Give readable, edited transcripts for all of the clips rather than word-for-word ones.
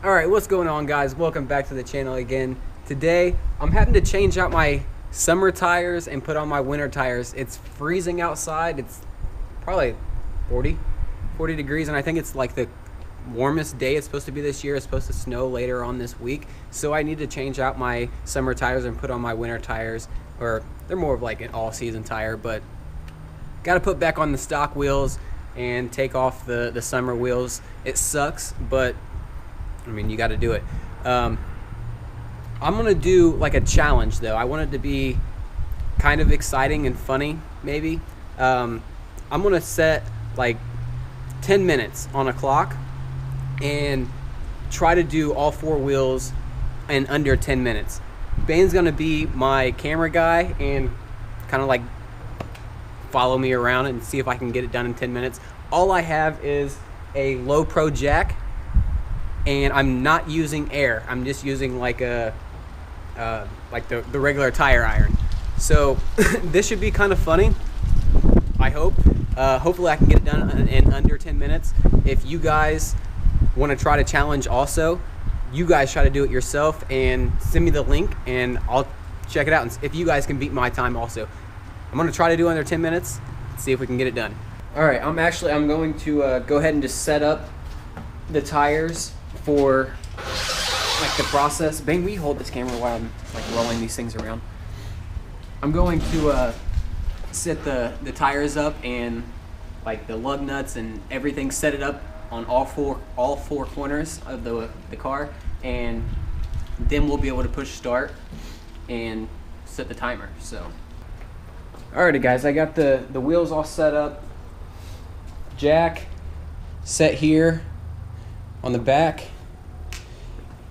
Alright, what's going on, guys? Welcome back to the channel again. Today, I'm having to change out my summer tires and put on my winter tires. It's freezing outside. It's probably 40 degrees, and I think it's like the warmest day it's supposed to be this year. It's supposed to snow later on this week. So I need to change out my summer tires and put on my winter tires, or they're more of like an all-season tire, but gotta put back on the stock wheels and take off the summer wheels. It sucks, but I mean, you got to do it. I'm going to do like a challenge, though. I want it to be kind of exciting and funny, maybe. I'm going to set like 10 minutes on a clock and try to do all four wheels in under 10 minutes. Bane's going to be my camera guy and kind of like follow me around and see if I can get it done in 10 minutes. All I have is a low pro jack, and I'm not using air. I'm just using like a like the regular tire iron. So this should be kind of funny, I hope. Hopefully I can get it done in under 10 minutes. If you guys want to try to challenge also, you guys try to do it yourself and send me the link and I'll check it out. And if you guys can beat my time also. I'm going to try to do under 10 minutes, see if we can get it done. All right, I'm going to go ahead and just set up the tires for like the process. Bang, will you hold this camera while I'm like rolling these things around? I'm going to set the tires up and like the lug nuts and everything, set it up on all four corners of the car, and then we'll be able to push start and set the timer. So alrighty guys, I got the wheels all set up. Jack set here on the back.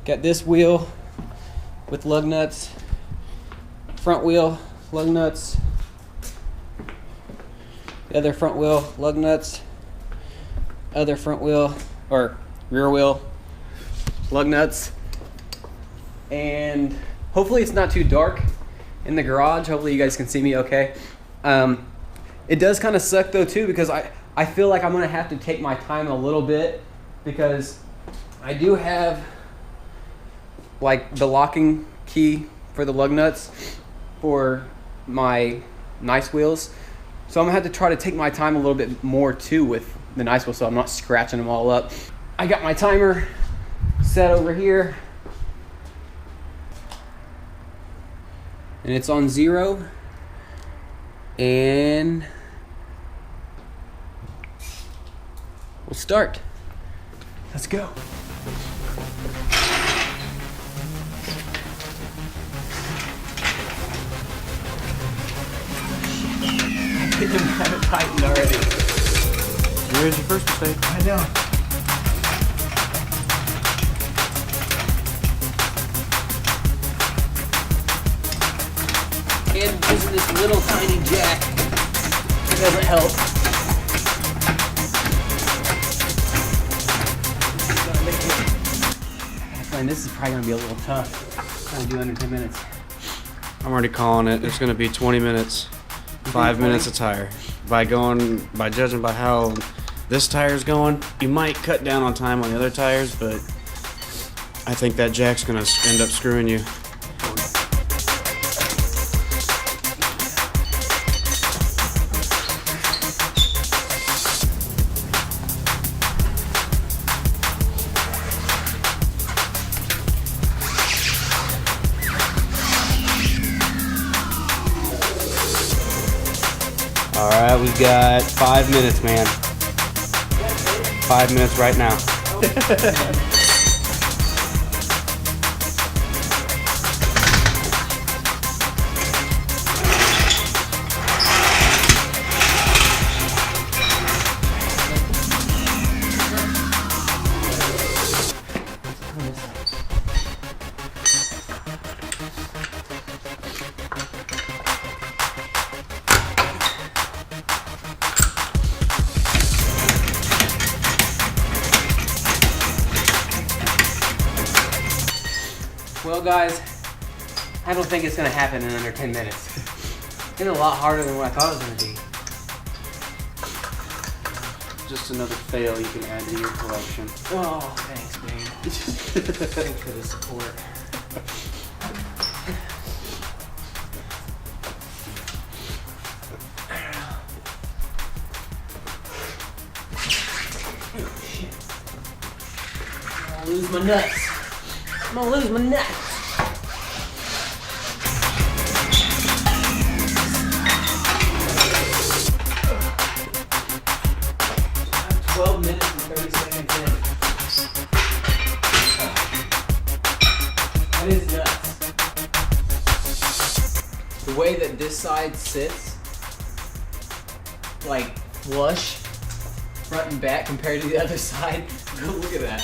Got this wheel with lug nuts, front wheel, lug nuts, the other front wheel, lug nuts, other front wheel or rear wheel, lug nuts. And hopefully it's not too dark in the garage. Hopefully you guys can see me okay. It does kind of suck though too, because I feel like I'm gonna have to take my time a little bit, because I do have like the locking key for the lug nuts for my nice wheels. So I'm gonna have to try to take my time a little bit more too with the nice wheels, so I'm not scratching them all up. I got my timer set over here, and it's on 0, and we'll start. Let's go. I didn't have it tightened already. Here's your first mistake. I know. And using this little tiny jack doesn't help. And this is probably gonna be a little tough. Trying to do under 10 minutes. I'm already calling it. It's gonna be 20 minutes. 5 minutes a tire. By judging by how this tire's going, you might cut down on time on the other tires, but I think that jack's gonna end up screwing you. All right, we've got 5 minutes, man. 5 minutes right now. Well guys, I don't think it's gonna happen in under 10 minutes. It's a lot harder than what I thought it was gonna be. Just another fail you can add to your collection. Oh, thanks, man. Thanks for the support. I'm gonna lose my nuts. I'm gonna lose my nuts. 12 minutes and 30 seconds in. That is nuts. The way that this side sits, like flush, front and back compared to the other side, go look at that.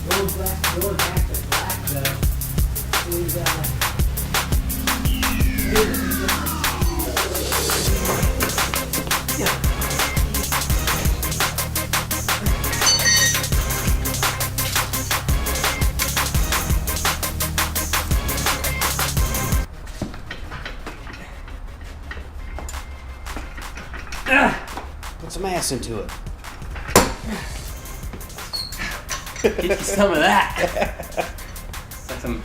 Going back to black though is Put some ass into it. Get you some of that. Like some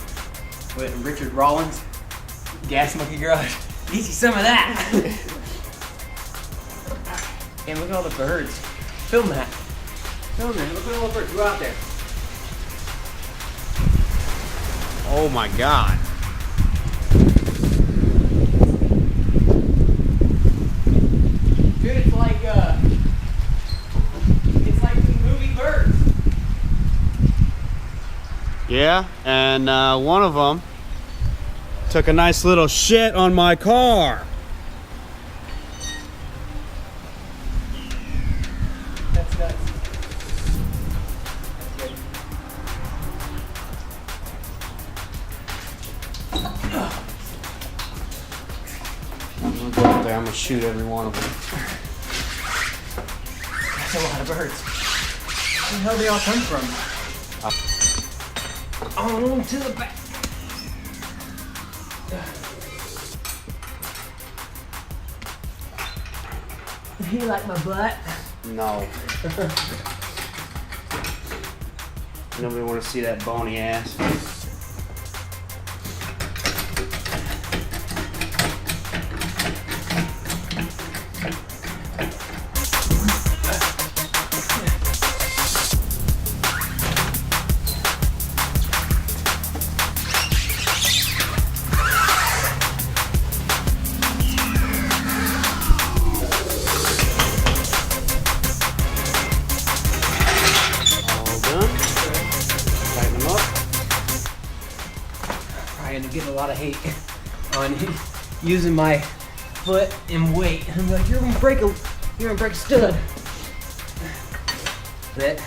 Richard Rollins, Gas Monkey Garage. Get you some of that. And look at all the birds. Film that. Film that. Look at all the birds. Go out there. Oh my God. Dude, it's like the movie Birds. Yeah, and one of them took a nice little shit on my car. That's nuts. That's I'm gonna go up there, I'm gonna shoot every one of them. That's a lot of birds. Where the hell do they all come from? On to the back. You like my butt? No. Nobody want to see that bony ass. To get a lot of hate on using my foot and weight. I'm like, you're gonna break a stud. But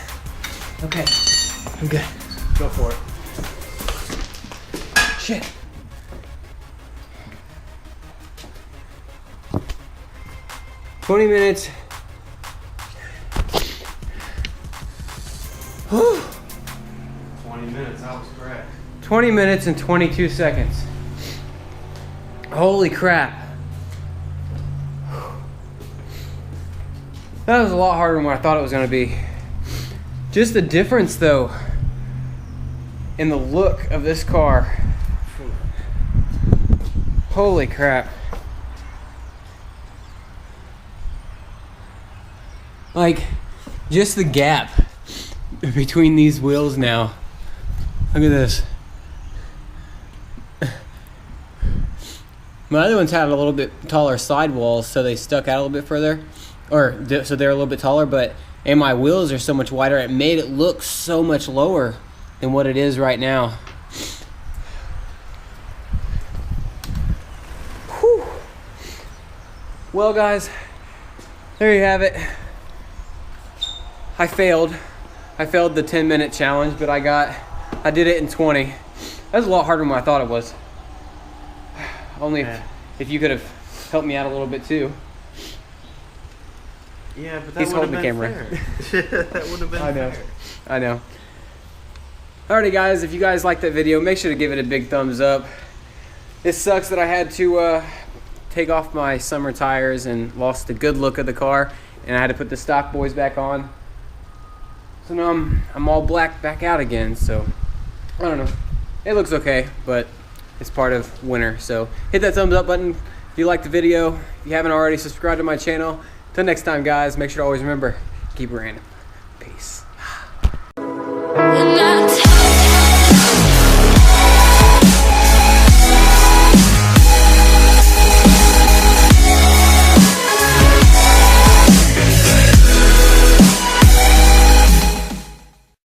okay, I'm good. Go for it. Shit. "20 minutes. 20 minutes, I was correct. 20 minutes and 22 seconds. Holy crap. That was a lot harder than what I thought it was going to be. Just the difference, though, in the look of this car. Holy crap. Like, just the gap between these wheels now. Look at this. My other ones had a little bit taller sidewalls, so they stuck out a little bit further, so they're a little bit taller, and my wheels are so much wider, it made it look so much lower than what it is right now. Whew. Well, guys, there you have it. I failed the 10-minute challenge, but I did it in 20. That was a lot harder than what I thought it was. Only if you could have helped me out a little bit too. Yeah, but that He's would holding have the been camera. fair. That would have been fair. I know. Alrighty, guys, if you guys liked that video, make sure to give it a big thumbs up. It sucks that I had to take off my summer tires and lost the good look of the car. and I had to put the stock boys back on. So now I'm all black back out again. So I don't know. It looks okay, but it's part of winter. So hit that thumbs up button if you liked the video. If you haven't already, subscribe to my channel. Till next time, guys, make sure to always remember, keep it random. Peace.